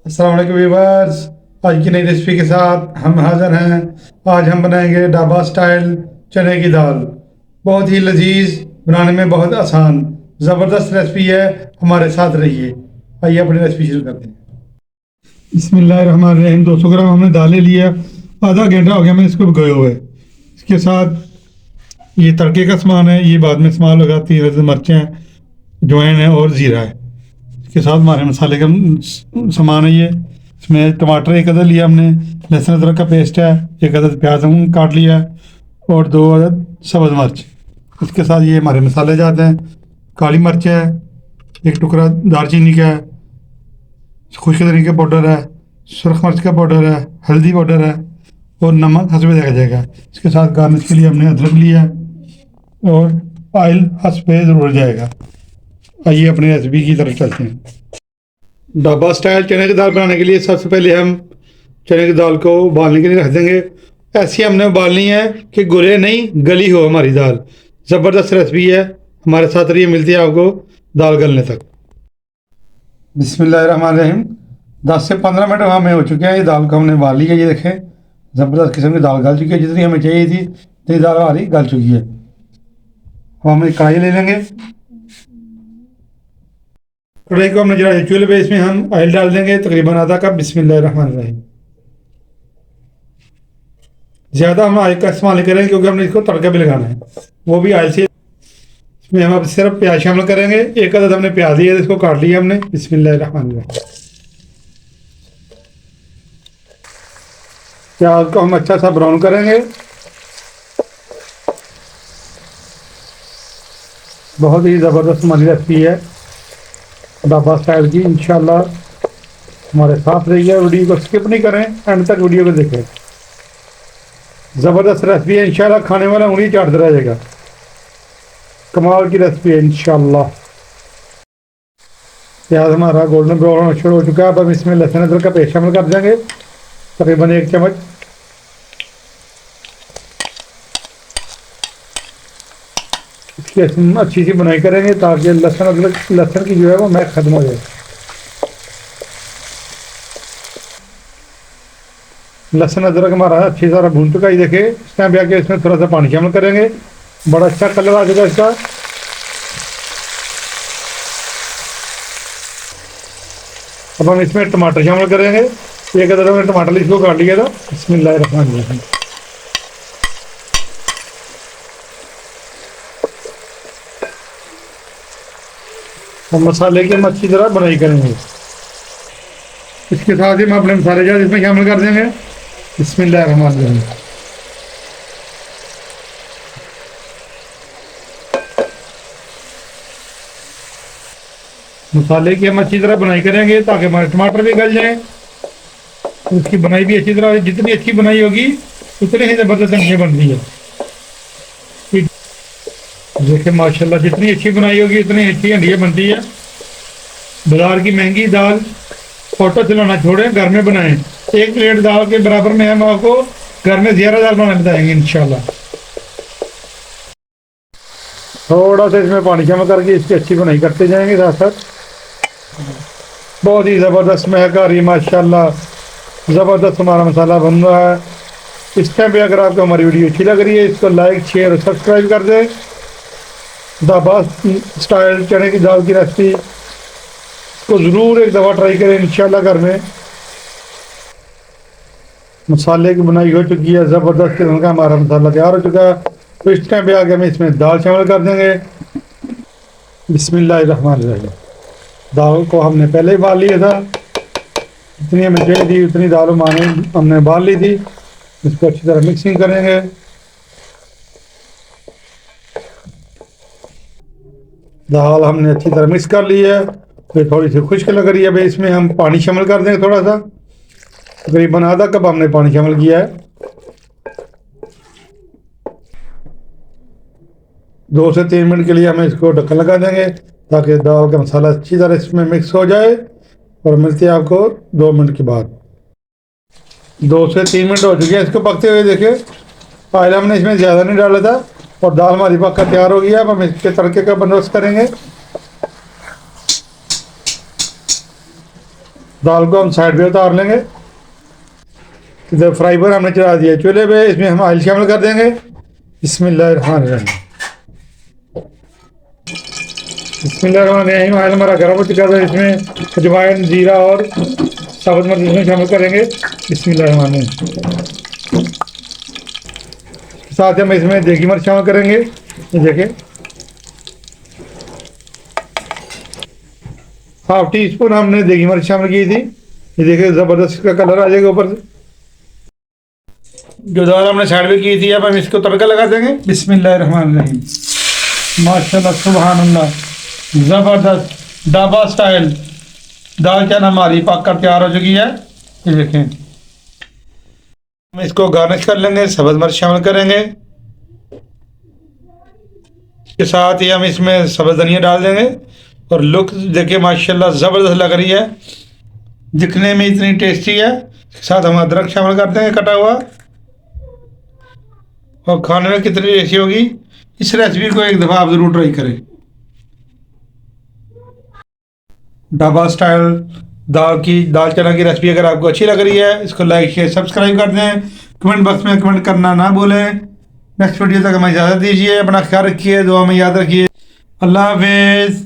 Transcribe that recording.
अस्सलाम वालेकुम व्यूअर्स। आज की नई रेसिपी के साथ हम हाज़िर हैं। आज हम बनाएंगे ढाबा स्टाइल चने की दाल। बहुत ही लजीज, बनाने में बहुत आसान, ज़बरदस्त रेसिपी है। हमारे साथ रहिए। आइए अपनी रेसिपी शुरू करते हैं। बिस्मिल्लाहिर्रहमानिर्रहीम। 200 ग्राम हमने दालें लिया। आधा घंटा हो गया हमें इसको भिगोए हुए। इसके साथ ये तड़के का सामान है, ये बाद में इस्तेमाल होगा। 3 मिर्चें, अजवाइन है और ज़ीरा है। इसके साथ हमारे मसाले का सामान है ये। इसमें टमाटर 1 अदद लिया हमने, लहसुन अदरक का पेस्ट है, 1 अदद प्याज हम काट लिया और 2 अदद सब्ज़ मिर्च। इसके साथ ये हमारे मसाले जाते हैं। काली मिर्च है, 1 टुकड़ा दालचीनी का है, खुश्क धनिया का पाउडर है, सुरख मिर्च का पाउडर है, हल्दी पाउडर है और नमक हंसबे देखा जाएगा। इसके साथ गार्निश के लिए हमने अदरक लिया और ऑयल हंसबे ज़रूर जाएगा। आइए अपनी रेसिपी की तरफ चलते हैं। ढाबा स्टाइल चने की दाल बनाने के लिए सबसे पहले हम चने की दाल को उबालने के लिए रख देंगे। ऐसी हमने उबालनी है कि घुले नहीं, गली हो हमारी दाल। ज़बरदस्त रेसिपी है, हमारे साथ रहिए। मिलती है आपको दाल गलने तक। बिस्मिल्लाहिर्रहमानिर्रहीम। 10 से 15 मिनट हमें हो चुके हैं। ये दाल को हमने उबाल लिया। ये देखें, ज़बरदस्त किस्म की दाल गल चुकी है। जितनी हमें चाहिए थी इतनी दाल हमारी गल चुकी है। अब हम एक कढ़ाई ले लेंगे। कढ़ाई को हमने जला चूल्हे पे, इसमें हम ऑयल डाल देंगे तकरीबन आधा कप। बिस्मिल्लाहिर्रहमानिर्रहीम। ज़्यादा हम ऑयल का इस्तेमाल नहीं करेंगे क्योंकि हमने इसको तड़का भी लगाना है, वो भी ऑयल से। इसमें हम अब सिर्फ प्याज शामिल करेंगे। 1 अदद हमने प्याज लिया, इसको काट लिया हमने। बिस्मिल्लाहिर्रहमानिर्रहीम। प्याज को हम अच्छा सा ब्राउन करेंगे। बहुत ही ज़बरदस्त हमारी रेसिपी है ढाबा स्टाइल की। इंशाल्लाह हमारे साथ रहिए, वीडियो को स्किप नहीं करें, एंड तक वीडियो को देखें। ज़बरदस्त रेसिपी है, इंशाल्लाह खाने वाला उंगली चाटता रह जाएगा। कमाल की रेसिपी है इंशाल्लाह। प्याज हमारा गोल्डन ब्राउन होना शुरू हो चुका है। अब हम इसमें लहसुन अदरक का पेस्ट शामिल कर देंगे, तकरीबन 1 चम्मच। इसकी अच्छी सी बुनाई करेंगे ताकि लहसुन की जो है वो महक खत्म हो जाए। लहसुन अदरक हमारा अच्छी तरह भून चुका है। देखे इस टाइम पे आके इसमें थोड़ा सा पानी शामिल करेंगे। बड़ा अच्छा कलर आ चुका इसका। अब हम इसमें टमाटर शामिल करेंगे। 1 अदद हमने टमाटर इसको काट लिया था। बिस्मिल्लाहिर्रहमानिर्रहीम। और मसाले की हम अच्छी तरह बनाई करेंगे। इसके साथ ही हम अपने मसाले जात इसमें शामिल कर देंगे। बिस्मिल्लाहिर्रहमानिर्रहीम। मसाले की हम अच्छी तरह बनाई करेंगे ताकि हमारे टमाटर भी गल जाएं। उसकी बनाई भी अच्छी तरह, जितनी अच्छी बनाई होगी उतनी ही ज़बरदस्त हंडियाँ बनती है। देखिए माशाल्लाह, जितनी अच्छी बनाई होगी उतनी अच्छी हंडियाँ बनती है। बाजार की महंगी दाल फोटो चलाना छोड़ें, घर में बनाएं। 1 प्लेट दाल के बराबर में हम आपको घर में ज़्यादा दाल बनाना बताएंगे इंशाल्लाह। थोड़ा सा इसमें पानी शामिल करके इसकी अच्छी बनाई करते जाएंगे साथ साथ। बहुत ही ज़बरदस्त महक आ रही है माशाल्लाह। ज़बरदस्त हमारा मसाला बन रहा है। इस टाइम पे अगर आपको हमारी वीडियो अच्छी लग रही है, इसको लाइक, शेयर और सब्सक्राइब कर दें। ढाबा स्टाइल चने की दाल की रेसिपी को ज़रूर एक दफ़ा ट्राई करें इंशाल्लाह घर में। मसाले की बुनाई हो चुकी है, ज़बरदस्त किस्म का हमारा मसाला तैयार हो चुका है। तो इस टाइम पे आगे हम इसमें दाल शामिल कर देंगे। बिस्मिल्लाहिर्रहमानिर्रहीम। दाल को हमने पहले ही उबाल लिया था। जितनी हमें चाहिए थी उतनी दाल हमने उबाल ली थी। इसको अच्छी तरह मिक्सिंग करेंगे। दाल हमने अच्छी तरह मिक्स कर ली है। फिर थोड़ी सी खुश्क लग रही है, भाई इसमें हम पानी शामिल कर देंगे थोड़ा सा। तकरीबन आधा कप हमने पानी शामिल किया है। 2 से 3 मिनट के लिए हमें इसको ढक्कन लगा देंगे ताकि दाल का मसाला अच्छी तरह इसमें मिक्स हो जाए। और मिलते हैं आपको 2 मिनट के बाद। 2 से 3 मिनट हो चुके हैं इसको पकते हुए। देखिए ऑयल हमने इसमें ज़्यादा नहीं डाला था और दाल हमारी पक कर तैयार हो गई है। अब हम इसके तड़के का बंदोबस्त करेंगे। दाल को हम साइड पे उतार लेंगे। इधर फ्राई पर हमने चढ़ा दिया चूल्हे पे, इसमें हम ऑयल शामिल कर देंगे। बिस्मिल्लाहिर्रहमानिर्रहीम। बिस्मिल्लाहिर्रहमानिर्रहीम। ऑयल हमारा गर्म हो चुका है, इसमें अजवाइन, जीरा और साबुत मिर्च इसमें शामिल करेंगे। बिस्मिल्लाहिर्रहमानिर्रहीम। साथ ही हम इसमें देगी मिर्च शामिल करेंगे। ये देखें, हाफ टी स्पून हमने देगी मिर्च शामिल की थी। ये देखिए ज़बरदस्त का कलर आ जाएगा ऊपर से। जो दाल हमने साइड में की थी, अब हम इसको तड़का लगा देंगे। बिस्मिल्लाहिर्रहमानिर्रहीम। माशाल्लाह सुभान अल्लाह, ज़बरदस्त ढाबा स्टाइल दाल चावल हमारी पक कर तैयार हो चुकी है। ये देखें, हम इसको गार्निश कर लेंगे, सब्ज़ मिर्च शामिल करेंगे। इसके साथ ही हम इसमें सब्ज़ धनिया डाल देंगे और लुक देखिए माशाल्लाह ज़बरदस्त लग रही है, दिखने में इतनी टेस्टी है। साथ हम अदरक शामिल कर देंगे कटा हुआ, और खाने में कितनी टेस्टी होगी। इस रेसिपी को एक दफ़ा आप ज़रूर ट्राई करें। ढाबा स्टाइल दाल चना की रेसिपी अगर आपको अच्छी लग रही है, इसको लाइक शेयर सब्सक्राइब कर दें। कमेंट बॉक्स में कमेंट करना ना भूलें। नेक्स्ट वीडियो तक हमें इजाज़त दीजिए। अपना ख्याल रखिए, दुआ में याद रखिए। अल्लाह हाफिज़।